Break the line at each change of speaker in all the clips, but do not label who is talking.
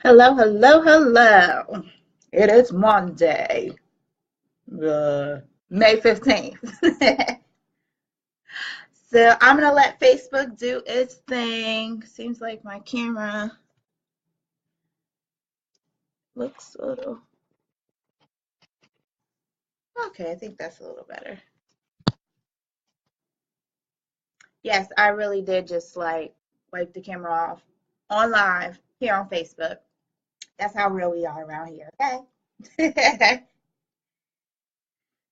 Hello, hello, hello. It is Monday, May 15th. So I'm going to let Facebook do its thing. Seems like my camera looks a little. Okay, I think that's a little better. Yes, I really did just like wipe the camera off on live here on Facebook. That's how real we are around here, okay?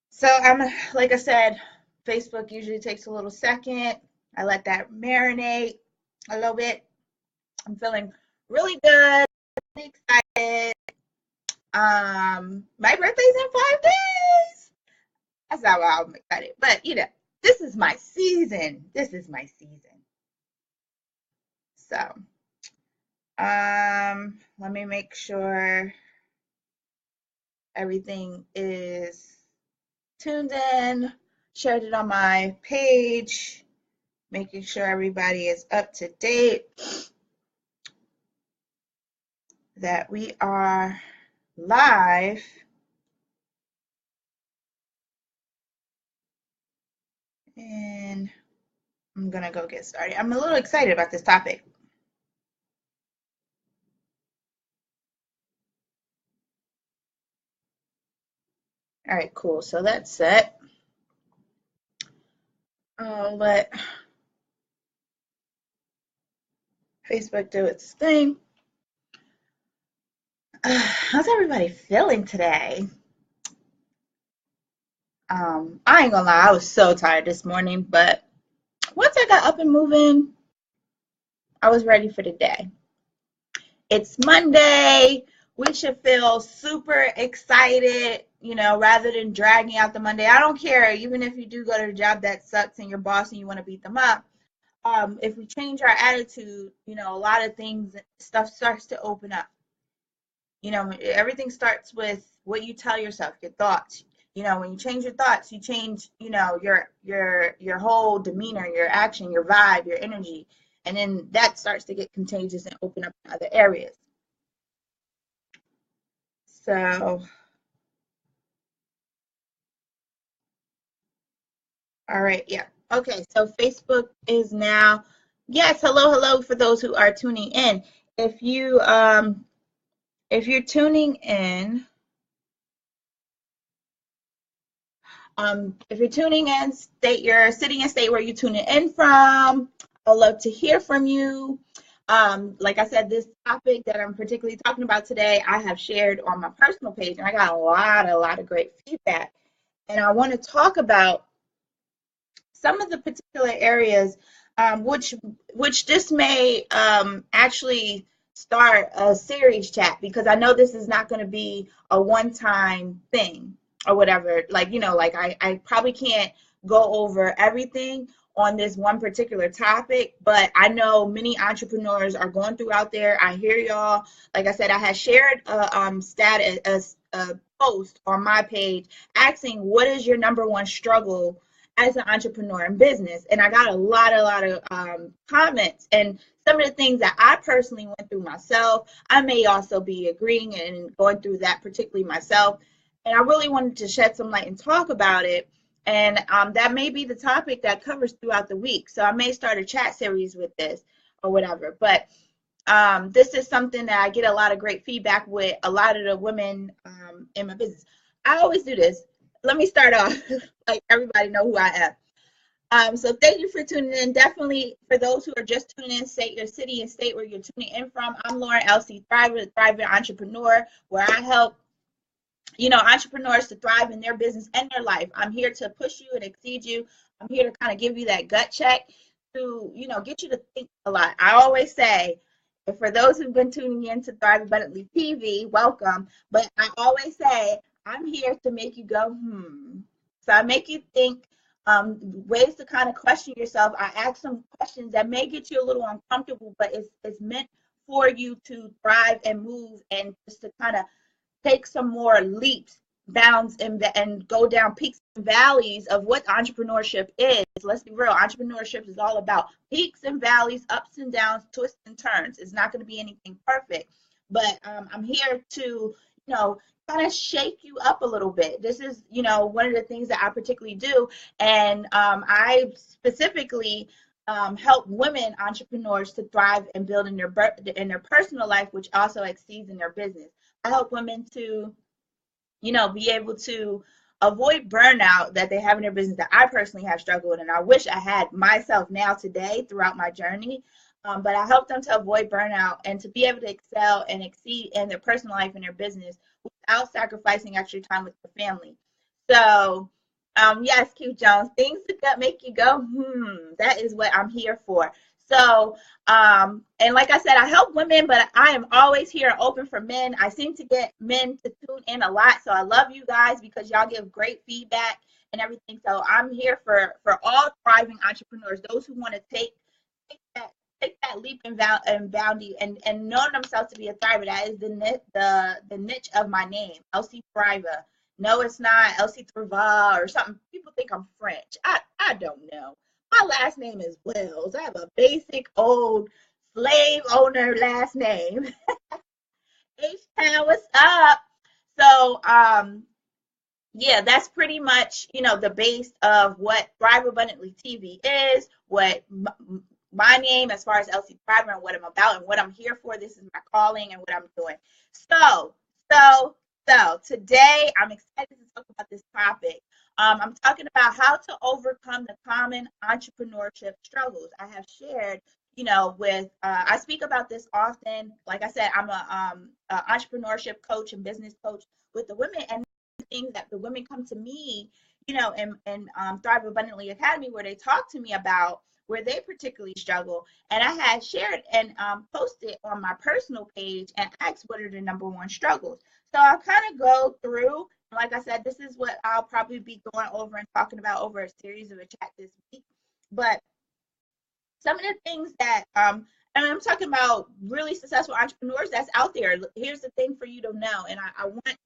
So I'm like I said, Facebook usually takes a little second. I let that marinate a little bit. I'm feeling really good, really excited. My birthday's in 5 days. That's not why I'm excited, but this is my season. This is my season. So, let me make sure everything is tuned in. Shared it on my page, making sure everybody is up to date, that we are live. And I'm gonna go get started. I'm a little excited about this topic. All right, cool. So that's set. I'll let Facebook do its thing. How's everybody feeling today? I ain't gonna lie, I was so tired this morning, but once I got up and moving, I was ready for the day. It's Monday. We should feel super excited, rather than dragging out the Monday. I don't care, even if you do go to a job that sucks and your boss and you want to beat them up. If we change our attitude, a lot of things, stuff starts to open up. Everything starts with what you tell yourself, your thoughts. When you change your thoughts, you change, your whole demeanor, your action, your vibe, your energy, and then that starts to get contagious and open up in other areas. So, all right, yeah. Okay, so Facebook is now, yes, hello, hello for those who are tuning in. If you if you're tuning in, if you're tuning in, state your city and state where you're tuning in from. I'd love to hear from you. Like I said, this topic that I'm particularly talking about today, I have shared on my personal page, and I got a lot of great feedback. And I want to talk about some of the particular areas, which this may actually start a series chat, because I know this is not going to be a one-time thing or whatever. Like, like I probably can't go over everything on this one particular topic, but I know many entrepreneurs are going through out there. I hear y'all. Like I said, I had shared a post on my page asking, what is your number one struggle as an entrepreneur in business? And I got a lot of comments, and some of the things that I personally went through myself, I may also be agreeing and going through that particularly myself. And I really wanted to shed some light and talk about it. And that may be the topic that covers throughout the week. So I may start a chat series with this or whatever. But this is something that I get a lot of great feedback with a lot of the women in my business. I always do this. Let me start off like everybody know who I am. So thank you for tuning in. Definitely for those who are just tuning in, state your city and state where you're tuning in from. I'm Lauren LC Thriver, Thriving Entrepreneur, where I help entrepreneurs to thrive in their business and their life. I'm here to push you and exceed you. I'm here to kind of give you that gut check to, get you to think a lot. I always say, and for those who've been tuning in to Thrive Abundantly TV, welcome. But I always say, I'm here to make you go, So I make you think, ways to kind of question yourself. I ask some questions that may get you a little uncomfortable, but it's meant for you to thrive and move and just to kind of take some more leaps, bounds, and go down peaks and valleys of what entrepreneurship is. Let's be real. Entrepreneurship is all about peaks and valleys, ups and downs, twists and turns. It's not going to be anything perfect. but I'm here to, kind of shake you up a little bit. This is, one of the things that I particularly do. And I specifically help women entrepreneurs to thrive and build in their personal life, which also exceeds in their business. I help women to, be able to avoid burnout that they have in their business that I personally have struggled with. And I wish I had myself now today throughout my journey. But I help them to avoid burnout and to be able to excel and exceed in their personal life and their business without sacrificing extra time with their family. So, yes, Q Jones, things that make you go, that is what I'm here for. So, and like I said, I help women, but I am always here open for men. I seem to get men to tune in a lot. So I love you guys because y'all give great feedback and everything. So I'm here for all thriving entrepreneurs, those who want to take that take that leap and boundy and know themselves to be a thriver. That is the niche of my name, LC Thriver. No, it's not LC Thriva or something. People think I'm French. I don't know. My last name is Wells. I have a basic old slave owner last name. H-Town, what's up? So, yeah, that's pretty much, the base of what Thrive Abundantly TV is, what my name as far as Elsie Thriver and what I'm about and what I'm here for. This is my calling and what I'm doing. So today I'm excited to talk about this topic. I'm talking about how to overcome the common entrepreneurship struggles. I have shared, with I speak about this often. Like I said, I'm a entrepreneurship coach and business coach with the women, and things that the women come to me, in Thrive Abundantly Academy, where they talk to me about where they particularly struggle. And I had shared and posted on my personal page and asked what are the number one struggles. So I'll kind of go through. Like I said, this is what I'll probably be going over and talking about over a series of a chat this week. But some of the things that, and I'm talking about really successful entrepreneurs that's out there. Here's the thing for you to know, and I want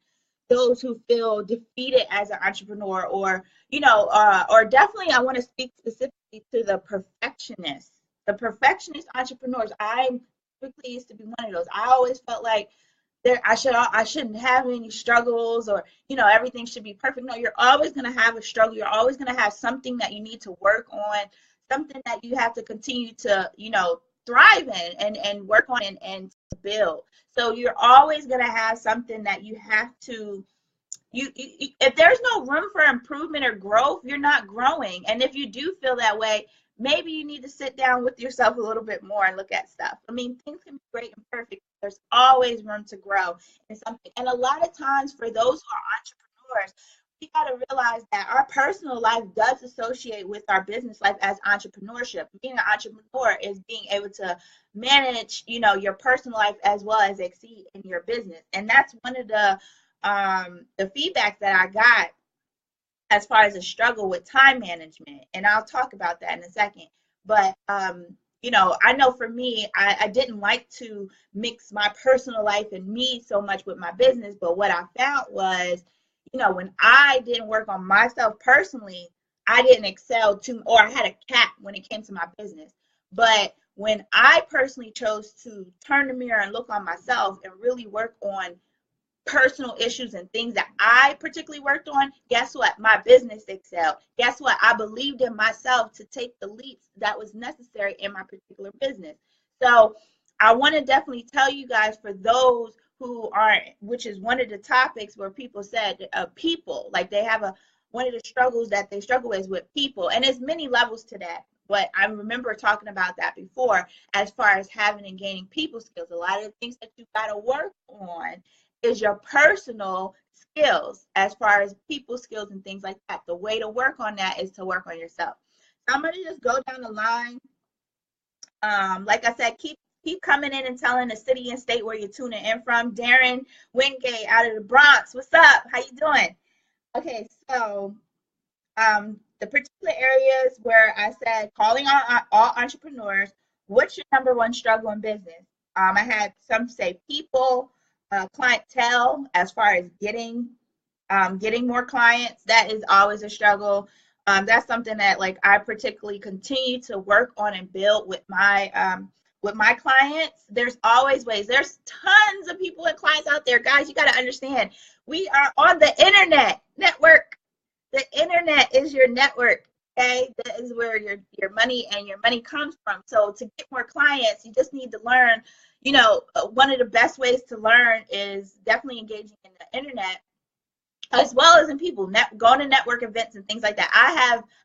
those who feel defeated as an entrepreneur, or or definitely I want to speak specifically to the perfectionist entrepreneurs. I quickly used to be one of those. I always felt like I shouldn't have any struggles, or everything should be perfect. No, you're always going to have a struggle. You're always going to have something that you need to work on, something that you have to continue to thrive in and work on and build. So you're always going to have something that you have to if there's no room for improvement or growth, you're not growing. And if you do feel that way, maybe you need to sit down with yourself a little bit more and look at stuff. I mean, things can be great and perfect. There's always room to grow in something. And a lot of times for those who are entrepreneurs, we got to realize that our personal life does associate with our business life as entrepreneurship. Being an entrepreneur is being able to manage, your personal life as well as exceed in your business. And that's one of the feedback that I got as far as a struggle with time management. And I'll talk about that in a second. But I know for me, I didn't like to mix my personal life and me so much with my business. But what I found was, when I didn't work on myself personally, I didn't excel too, or I had a cap when it came to my business. But when I personally chose to turn the mirror and look on myself and really work on personal issues and things that I particularly worked on, guess what? My business excelled. Guess what? I believed in myself to take the leaps that was necessary in my particular business. So I want to definitely tell you guys, for those who aren't, which is one of the topics where people said people, like they have one of the struggles that they struggle with people. And there's many levels to that. But I remember talking about that before as far as having and gaining people skills. A lot of the things that you got to work on is your personal skills as far as people skills and things like that. The way to work on that is to work on yourself. So I'm going to just go down the line. Like I said, keep coming in and telling the city and state where you're tuning in from. Darren Wingate out of the Bronx. What's up? How you doing? Okay, so the particular areas where I said calling on all entrepreneurs, what's your number one struggle in business? I had some say people, clientele, as far as getting more clients. That is always a struggle. That's something that like I particularly continue to work on and build with my with my clients, there's always ways. There's tons of people and clients out there. Guys, you got to understand, we are on the internet network. The internet is your network. Okay, that is where your money comes from. So to get more clients, you just need to learn. One of the best ways to learn is definitely engaging in the internet, as well as in people, going to network events and things like that.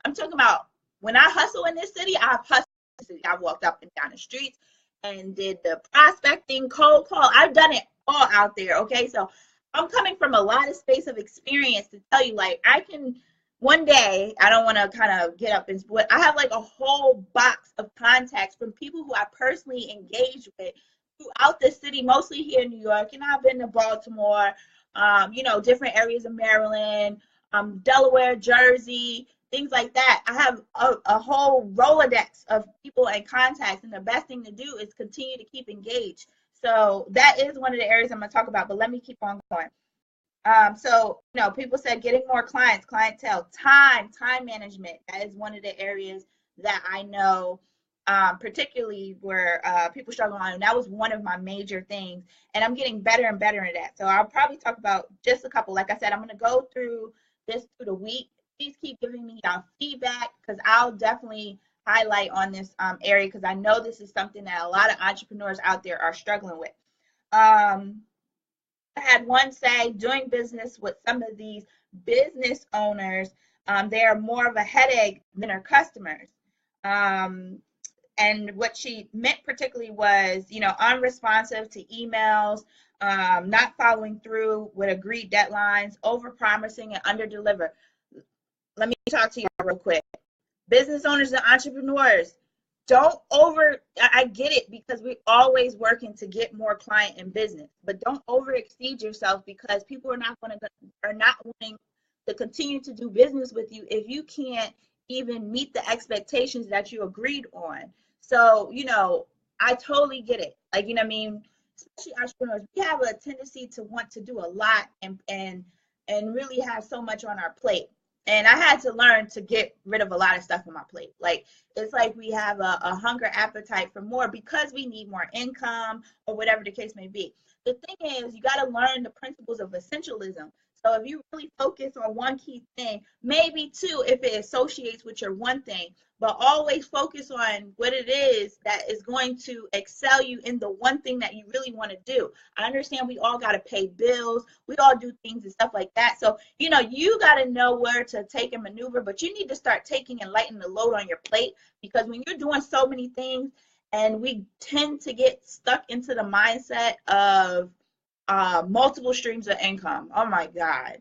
I'm talking about when I hustle in this city, I've hustled in this city. I've walked up and down the streets and did the prospecting, cold call. I've done it all out there. Okay, so I'm coming from a lot of space of experience to tell you, like, I can one day, I don't want to kind of get up and split. I have like a whole box of contacts from people who I personally engage with throughout the city, mostly here in New York, and I've been to Baltimore, different areas of Maryland, Delaware, Jersey, things like that. I have a whole Rolodex of people and contacts, and the best thing to do is continue to keep engaged. So that is one of the areas I'm going to talk about, but let me keep on going. People said getting more clients, clientele, time management. That is one of the areas that I know, particularly where people struggle on. And that was one of my major things. And I'm getting better and better at that. So I'll probably talk about just a couple. Like I said, I'm going to go through this through the week. Please keep giving me your feedback, because I'll definitely highlight on this area, because I know this is something that a lot of entrepreneurs out there are struggling with. I had one say, doing business with some of these business owners, they are more of a headache than their customers. And what she meant particularly was, unresponsive to emails, not following through with agreed deadlines, over-promising and under-deliver. Let me talk to you real quick. Business owners and entrepreneurs, I get it, because we're always working to get more client and business, but don't overexceed yourself, because people are not wanting to continue to do business with you if you can't even meet the expectations that you agreed on. So, I totally get it. Like, especially entrepreneurs, we have a tendency to want to do a lot and really have so much on our plate. And I had to learn to get rid of a lot of stuff on my plate. Like, it's like we have a hunger appetite for more because we need more income or whatever the case may be. The thing is, you got to learn the principles of essentialism. So if you really focus on one key thing, maybe two if it associates with your one thing, but always focus on what it is that is going to excel you in the one thing that you really want to do. I understand we all got to pay bills. We all do things and stuff like that. So, you got to know where to take and maneuver, but you need to start taking and lightening the load on your plate, because when you're doing so many things, and we tend to get stuck into the mindset of multiple streams of income. Oh my God,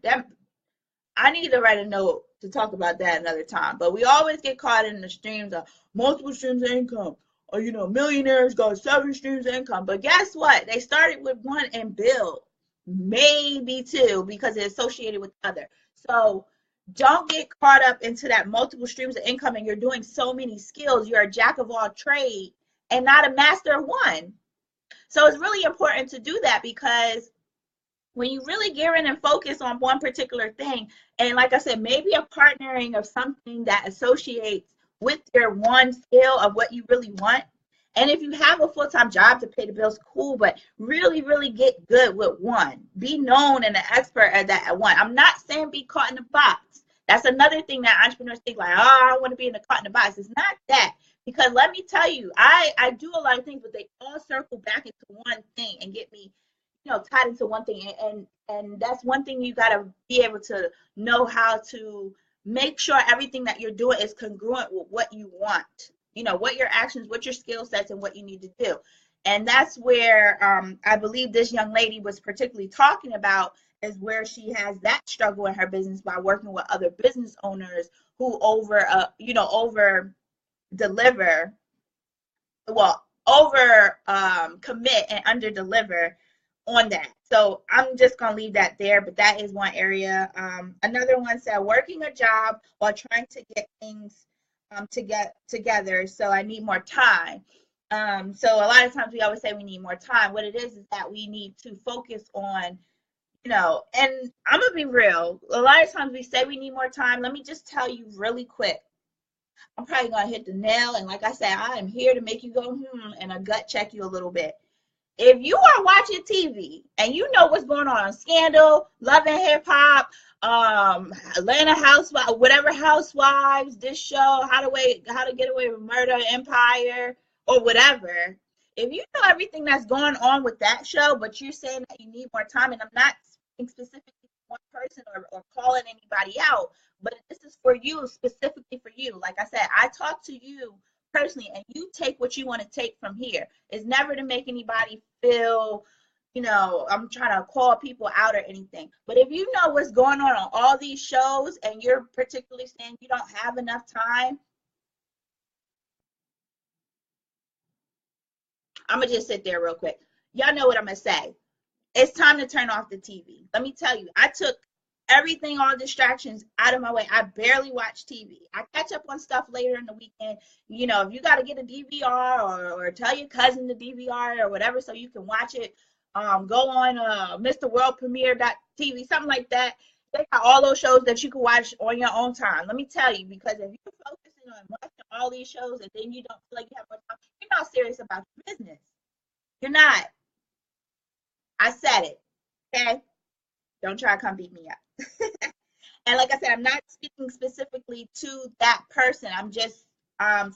I need to write a note to talk about that another time. But we always get caught in the streams of multiple streams of income. Or, millionaires got 7 streams of income. But guess what? They started with one and build, maybe 2, because it's associated with the other. So don't get caught up into that multiple streams of income and you're doing so many skills. You're a jack of all trades and not a master of one. So it's really important to do that, because when you really gear in and focus on one particular thing, and like I said, maybe a partnering of something that associates with your one skill of what you really want. And if you have a full-time job to pay the bills, cool, but really, really get good with one. Be known and an expert at that at one. I'm not saying be caught in the box. That's another thing that entrepreneurs think, like, oh, I want to be in the caught in the box. It's not that. Because let me tell you, I do a lot of things, but they all circle back into one thing and get me, tied into one thing. And that's one thing you got to be able to know how to make sure everything that you're doing is congruent with what you want, what your actions, what your skill sets, and what you need to do. And that's where I believe this young lady was particularly talking about, is where she has that struggle in her business by working with other business owners who commit and under deliver on that. So I'm just going to leave that there, but that is one area. Another one said, working a job while trying to get things to get together. So I need more time. So a lot of times we always say we need more time. What it is that we need to focus on, and I'm going to be real. A lot of times we say we need more time. Let me just tell you really quick. I'm probably gonna hit the nail. And like I said, I am here to make you go and a gut check you a little bit. If you are watching TV and you know what's going on Scandal, Love and Hip Hop, Atlanta Housewives, whatever Housewives, this show, How to Get Away with Murder, Empire, or whatever. If you know everything that's going on with that show, but you're saying that you need more time, and I'm not speaking specifically to one person or calling anybody out, but this is for you, specifically for you. Like I said, I talk to you personally, and you take what you want to take from here. It's never to make anybody feel, I'm trying to call people out or anything. But if you know what's going on all these shows and you're particularly saying you don't have enough time, I'm going to just sit there real quick. Y'all know what I'm going to say. It's time to turn off the TV. Let me tell you, I took everything, all distractions out of my way. I barely watch TV. I catch up on stuff later in the weekend. If you got to get a DVR or tell your cousin to DVR or whatever so you can watch it, go on Mr. World Premiere.tv, something like that. They got all those shows that you can watch on your own time. Let me tell you, because if you're focusing on watching all these shows and then you don't feel like you have more time, you're not serious about your business. You're not. I said it. Okay? Don't try to come beat me up. And like I said, I'm not speaking specifically to that person. I'm just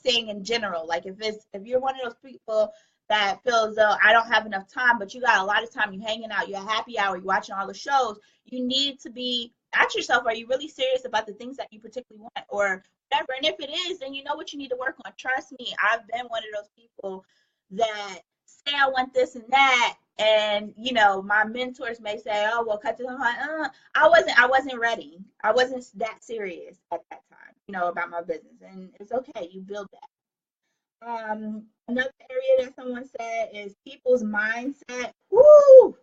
saying in general. Like if you're one of those people that feels though I don't have enough time, but you got a lot of time, you hanging out, you're happy hour, you're watching all the shows, you need to be ask yourself, are you really serious about the things that you particularly want or whatever? And if it is, then you know what you need to work on. Trust me, I've been one of those people that say I want this and that, and my mentors may say, oh well, cut this. I'm like, I wasn't ready. I wasn't that serious at that time, about my business, and it's okay. You build that. Another area that someone said is people's mindset. Woo!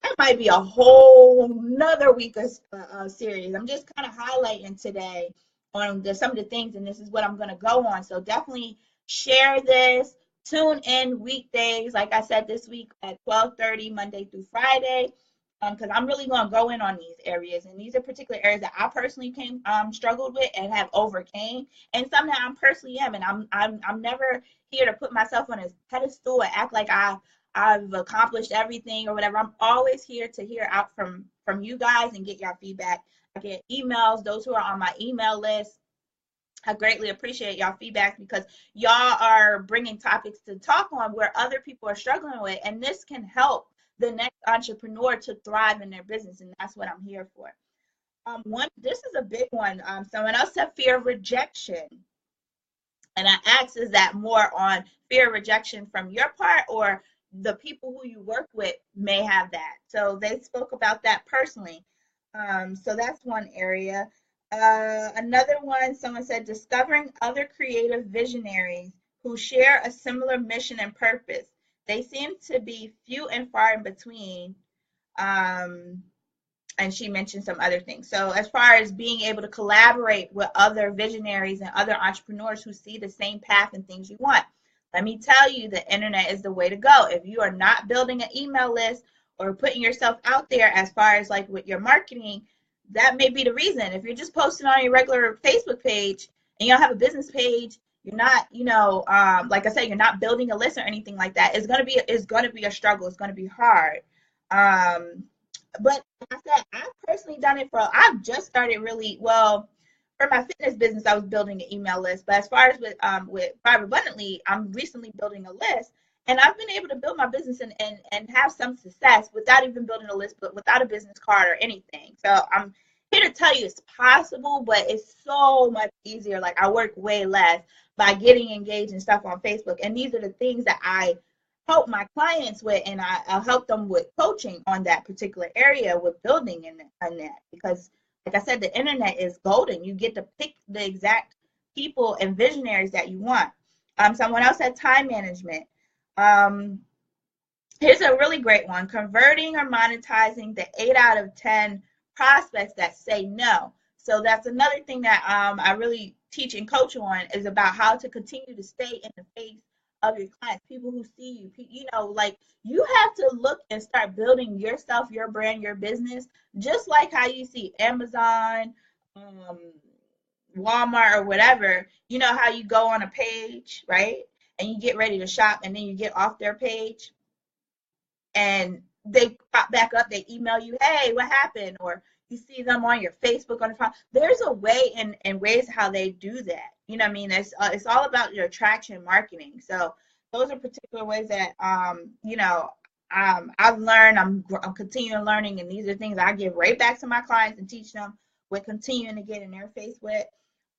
That might be a whole nother week of series. I'm just kind of highlighting today on some of the things, and this is what I'm going to go on. So definitely share this. Tune in weekdays, like I said, this week at 12:30, Monday through Friday, because I'm really going to go in on these areas, and these are particular areas that I personally struggled with and have overcame, and some that I personally am, and I'm never here to put myself on a pedestal and act like I've accomplished everything or whatever. I'm always here to hear out from you guys and get your feedback. I get emails, those who are on my email list. I greatly appreciate y'all feedback because y'all are bringing topics to talk on where other people are struggling with, and this can help the next entrepreneur to thrive in their business, and that's what I'm here for. This is a big one. Someone else said fear of rejection, and I asked, is that more on fear of rejection from your part or the people who you work with may have that? So they spoke about that personally. So that's one area. Another one, someone said, discovering other creative visionaries who share a similar mission and purpose. They seem to be few and far in between. And she mentioned some other things. So as far as being able to collaborate with other visionaries and other entrepreneurs who see the same path and things you want, let me tell you, the internet is the way to go. If you are not building an email list or putting yourself out there as far as like with your marketing, that may be the reason. If you're just posting on your regular Facebook page and you don't have a business page, you're not, like I said, you're not building a list or anything like that. It's gonna be a struggle. It's gonna be hard. But like I said, I've personally done it I've just started really well. For my fitness business, I was building an email list. But as far as with ThriveAbundantly, I'm recently building a list. And I've been able to build my business and have some success without even building a list, but without a business card or anything. So I'm here to tell you it's possible, but it's so much easier. Like I work way less by getting engaged and stuff on Facebook. And these are the things that I help my clients with, and I'll help them with coaching on that particular area with building in that. Because like I said, the internet is golden. You get to pick the exact people and visionaries that you want. Someone else said time management. Here's a really great one. Converting or monetizing the 8 out of 10 prospects that say no. So that's another thing that I really teach and coach on, is about how to continue to stay in the face of your clients, people who see you, like you have to look and start building yourself, your brand, your business, just like how you see Amazon, Walmart or whatever, you know how you go on a page, right? And you get ready to shop and then you get off their page and they pop back up, they email you, hey, what happened? Or you see them on your Facebook on the phone. There's a way and ways how they do that. You know what I mean? It's all about your attraction marketing. So those are particular ways that I've learned. I'm continuing learning, and these are things I give right back to my clients and teach them with continuing to get in their face with.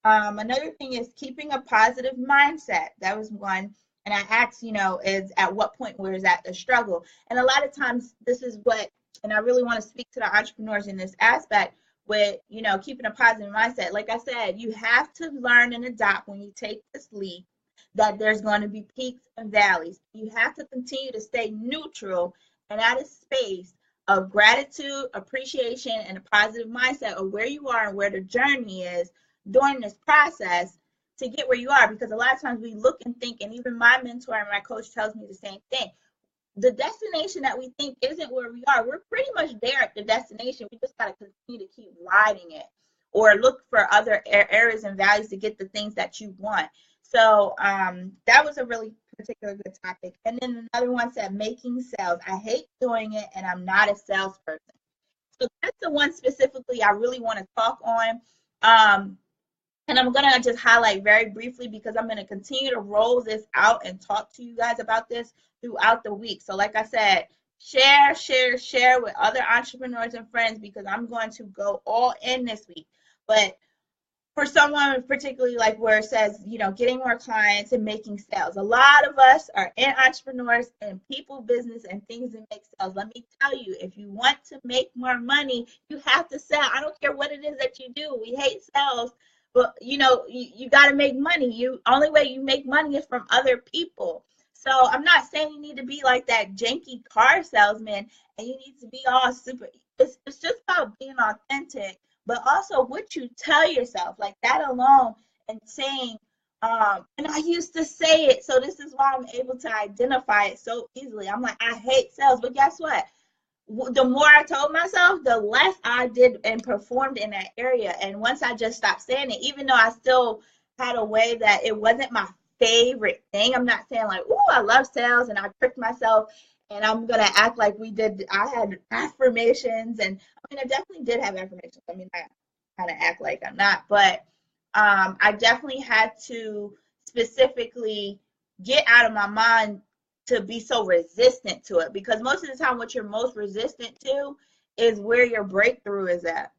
Another thing is keeping a positive mindset. That was one. And I asked, is at what point where is that a struggle? And a lot of times this is what, and I really want to speak to the entrepreneurs in this aspect with, keeping a positive mindset. Like I said, you have to learn and adopt when you take this leap that there's going to be peaks and valleys. You have to continue to stay neutral and at a space of gratitude, appreciation, and a positive mindset of where you are and where the journey is during this process to get where you are. Because a lot of times we look and think, and even my mentor and my coach tells me the same thing. The destination that we think isn't where we are. We're pretty much there at the destination. We just got to continue to keep riding it or look for other areas and values to get the things that you want. So that was a really particular good topic. And then another one said making sales. I hate doing it and I'm not a salesperson. So that's the one specifically I really want to talk on. And I'm going to just highlight very briefly because I'm going to continue to roll this out and talk to you guys about this throughout the week. So like I said, share with other entrepreneurs and friends because I'm going to go all in this week. But for someone particularly like where it says, getting more clients and making sales. A lot of us are in entrepreneurs and people business and things that make sales. Let me tell you, if you want to make more money, you have to sell. I don't care what it is that you do. We hate sales. But, you got to make money. Only way you make money is from other people. So I'm not saying you need to be like that janky car salesman and you need to be all super. It's just about being authentic, but also what you tell yourself, like that alone, and saying, and I used to say it, so this is why I'm able to identify it so easily. I'm like, I hate sales, but guess what? The more I told myself, the less I did and performed in that area. And once I just stopped saying it, even though I still had a way that it wasn't my favorite thing, I'm not saying like, oh, I love sales and I tricked myself and I'm going to act like I had affirmations. And I mean, I definitely did have affirmations. I mean, I kind of act like I'm not, but I definitely had to specifically get out of my mind to be so resistant to it, because most of the time what you're most resistant to is where your breakthrough is at.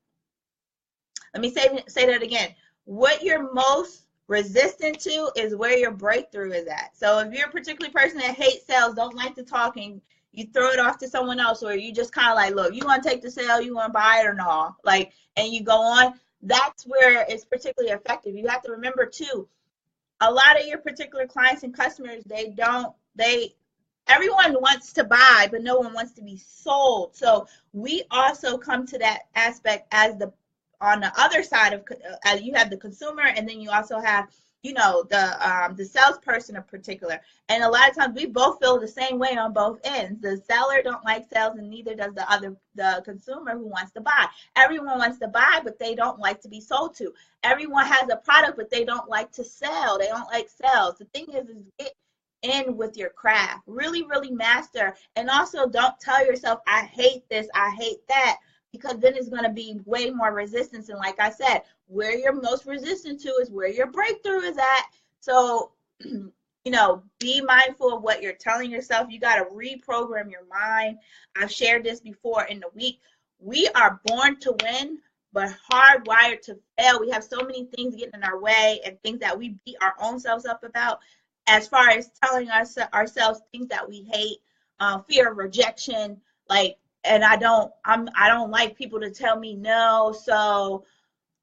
Let me say that again. What you're most resistant to is where your breakthrough is at. So if you're a particular person that hates sales, don't like to talk, and you throw it off to someone else, or you just kind of like, look, you want to take the sale, you want to buy it or no, like, and you go on, that's where it's particularly effective. You have to remember too, a lot of your particular clients and customers, everyone wants to buy, but no one wants to be sold. So we also come to that aspect as on the other side of, you have the consumer, and then you also have, the salesperson in particular. And a lot of times we both feel the same way on both ends. The seller don't like sales, and neither does the consumer who wants to buy. Everyone wants to buy, but they don't like to be sold to. Everyone has a product, but they don't like to sell. They don't like sales. The thing is get in with your craft. Really, really master. And also don't tell yourself, I hate this, I hate that, because then it's going to be way more resistance. And like I said, where you're most resistant to is where your breakthrough is at. So, be mindful of what you're telling yourself. You got to reprogram your mind. I've shared this before in the week. We are born to win, but hardwired to fail. We have so many things getting in our way and things that we beat our own selves up about, as far as telling ourselves things that we hate, fear of rejection, and I don't like people to tell me no, so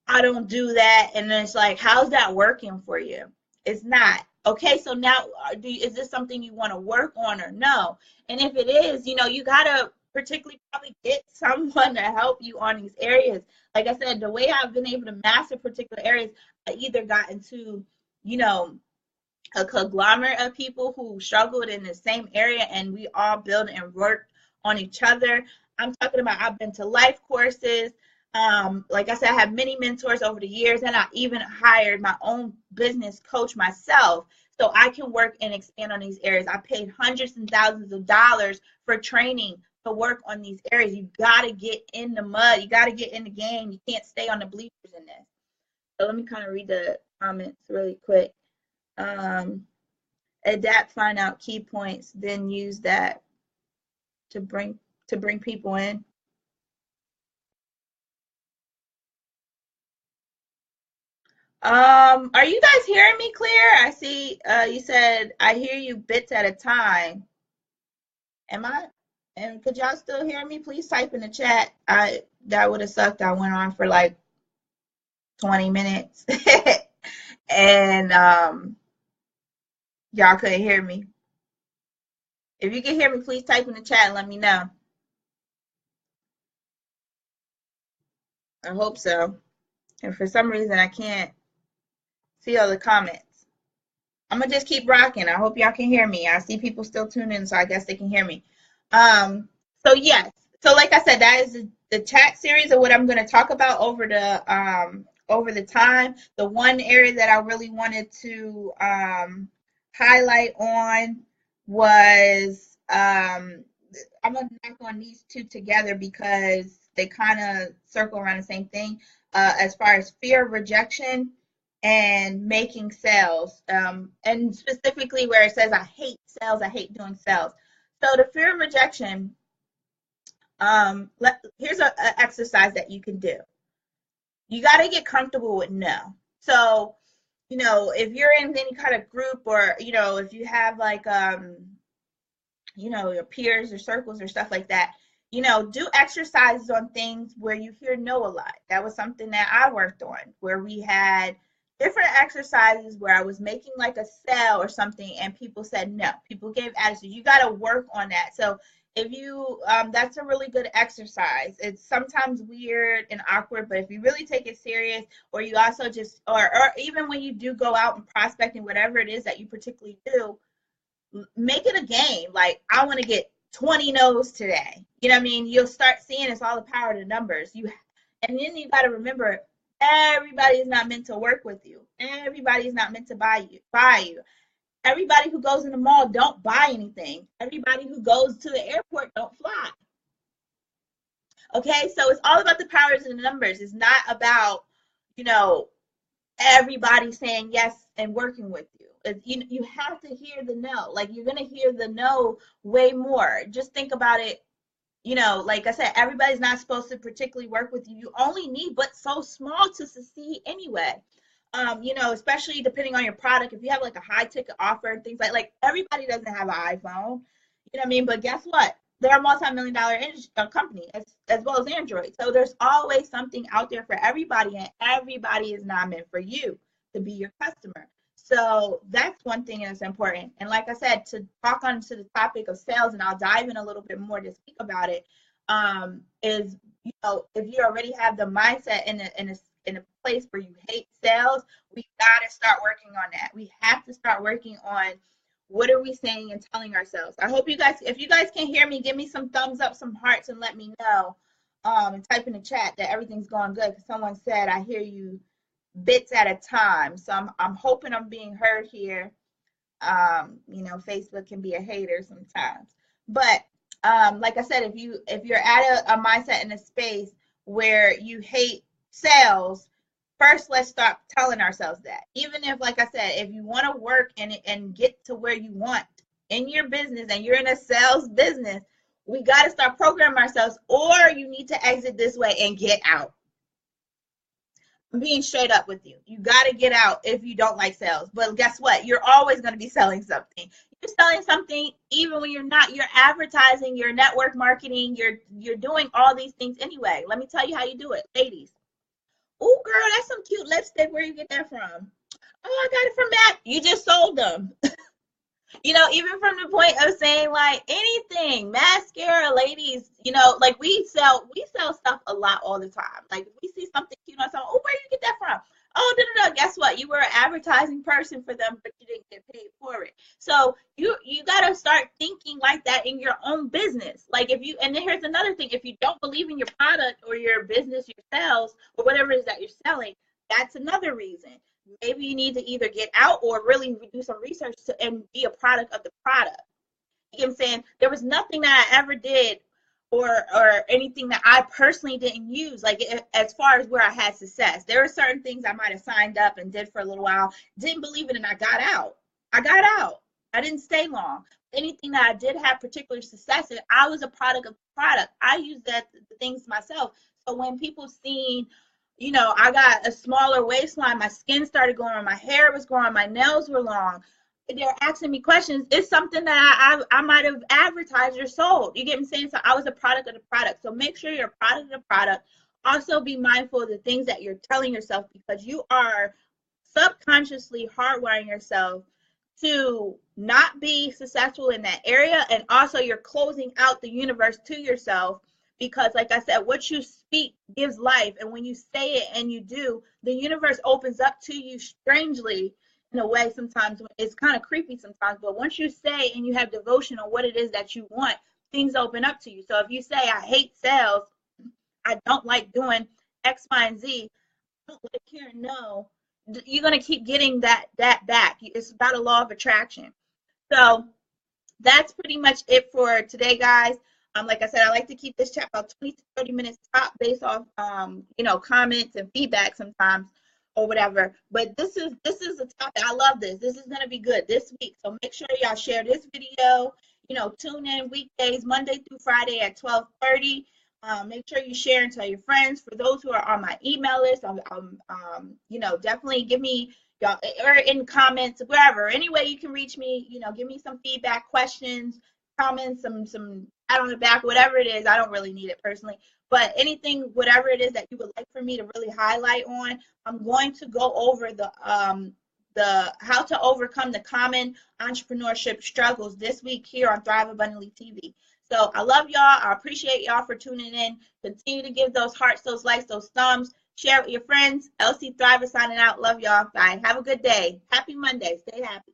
I don't do that. And then it's like, how's that working for you? It's not. Okay, so now is this something you want to work on or no? And if it is, you got to particularly probably get someone to help you on these areas. Like I said, the way I've been able to master particular areas, I either got into, a conglomerate of people who struggled in the same area, and we all build and work on each other. I'm talking about, I've been to life courses. Like I said, I have many mentors over the years, and I even hired my own business coach myself so I can work and expand on these areas. I paid hundreds and thousands of dollars for training to work on these areas. You got to get in the mud. You got to get in the game. You can't stay on the bleachers in this. So let me kind of read the comments really quick. Adapt, find out key points, then use that to bring people in. Are you guys hearing me clear? I see you said I hear you bits at a time. Am I? And could y'all still hear me? Please type in the chat. That would have sucked. I went on for like 20 minutes and y'all couldn't hear me. If you can hear me, please type in the chat and let me know. I hope so. And for some reason I can't see all the comments. I'm gonna just keep rocking. I hope y'all can hear me. I see people still tuning in, so I guess they can hear me. So yes. So like I said, that is the chat series of what I'm going to talk about over the time. The one area that I really wanted to highlight on was I'm going to knock on these two together because they kind of circle around the same thing as far as fear of rejection and making sales, and specifically where it says I hate sales, I hate doing sales. So the fear of rejection, here's an exercise that you can do. You got to get comfortable with no. So, if you're in any kind of group or, if you have like, your peers or circles or stuff like that, do exercises on things where you hear no a lot. That was something that I worked on, where we had different exercises where I was making like a sale or something and people said no. People gave attitude. You got to work on that. So if you, that's a really good exercise. It's sometimes weird and awkward, but if you really take it serious, or you also just, or even when you do go out and prospecting, whatever it is that you particularly do, make it a game. Like, I want to get 20 no's today. You know what I mean? You'll start seeing it's all the power of the numbers. And then you got to remember, everybody is not meant to work with you. Everybody is not meant to buy you. Everybody who goes in the mall don't buy anything. Everybody who goes to the airport don't fly. Okay, so it's all about the powers of the numbers. It's not about, everybody saying yes and working with you. You have to hear the no. Like, you're going to hear the no way more. Just think about it. Like I said, everybody's not supposed to particularly work with you. You only need but so small to succeed anyway. Especially depending on your product. If you have like a high ticket offer and things like everybody doesn't have an iPhone. You know what I mean? But guess what? They're a multi-million-dollar company as well as Android. So there's always something out there for everybody, and everybody is not meant for you to be your customer. So that's one thing that's important. And like I said, to talk on to the topic of sales, and I'll dive in a little bit more to speak about it, is, if you already have the mindset in a place where you hate sales, we got to start working on that. We have to start working on what are we saying and telling ourselves. I hope you guys, if you guys can hear me, give me some thumbs up, some hearts, and let me know, and type in the chat that everything's going good, because someone said I hear you bits at a time. So I'm hoping I'm being heard here. Facebook can be a hater sometimes, but like I said, if you're at a mindset in a space where you hate sales, first let's stop telling ourselves that. Even if, like I said, if you want to work and get to where you want in your business and you're in a sales business, we got to start programming ourselves, or you need to exit this way and get out. I'm being straight up with you. You got to get out if you don't like sales. But guess what? You're always going to be selling something. You're selling something even when you're not. You're advertising, you're network marketing, you're doing all these things anyway. Let me tell you how you do it, ladies. Oh, girl, that's some cute lipstick. Where you get that from? Oh, I got it from Matt. You just sold them. Even from the point of saying like anything, mascara, ladies, like we sell stuff a lot all the time. Like, if we see something cute on someone, oh, where you get that from? oh, no, guess what? You were an advertising person for them, but you didn't get paid for it. So you got to start thinking like that in your own business. Like if you, and then here's another thing, if you don't believe in your product or your business, your sales, or whatever it is that you're selling, that's another reason. Maybe you need to either get out or really do some research and be a product of the product. You know what I'm saying? There was nothing that I ever did or anything that I personally didn't use, like as far as where I had success. There were certain things I might have signed up and did for a little while, didn't believe it, and I got out. I didn't stay long. Anything that I did have particular success in, I was a product of the product. I used the things myself. So when people seen, I got a smaller waistline, my skin started growing, my hair was growing, my nails were long, they're asking me questions, it's something that I might have advertised or sold. You get what I'm saying? So I was a product of the product. So make sure you're a product of the product. Also be mindful of the things that you're telling yourself, because you are subconsciously hardwiring yourself to not be successful in that area. And also you're closing out the universe to yourself, because like I said, what you speak gives life. And when you say it and you do, the universe opens up to you strangely, in a way. Sometimes it's kind of creepy sometimes, but once you say and you have devotion on what it is that you want, things open up to you. So if you say, I hate sales, I don't like doing X, Y, and Z, I don't like hearing no, you're going to keep getting that back. It's about a law of attraction. So that's pretty much it for today, guys. Like I said, I like to keep this chat about 20 to 30 minutes top, based off comments and feedback sometimes, or whatever. But this is a topic. I love this. This is going to be good this week. So make sure y'all share this video. Tune in weekdays, Monday through Friday at 12:30. Make sure you share and tell your friends. For those who are on my email list, definitely give me y'all, or in comments, wherever, any way you can reach me. Give me some feedback, questions, comments, some pat on the back, whatever it is. I don't really need it personally, but anything, whatever it is that you would like for me to really highlight on, I'm going to go over the how to overcome the common entrepreneurship struggles this week here on Thrive Abundantly TV. So I love y'all. I appreciate y'all for tuning in. Continue to give those hearts, those likes, those thumbs. Share it with your friends. LC Thrive is signing out. Love y'all. Bye. Have a good day. Happy Monday. Stay happy.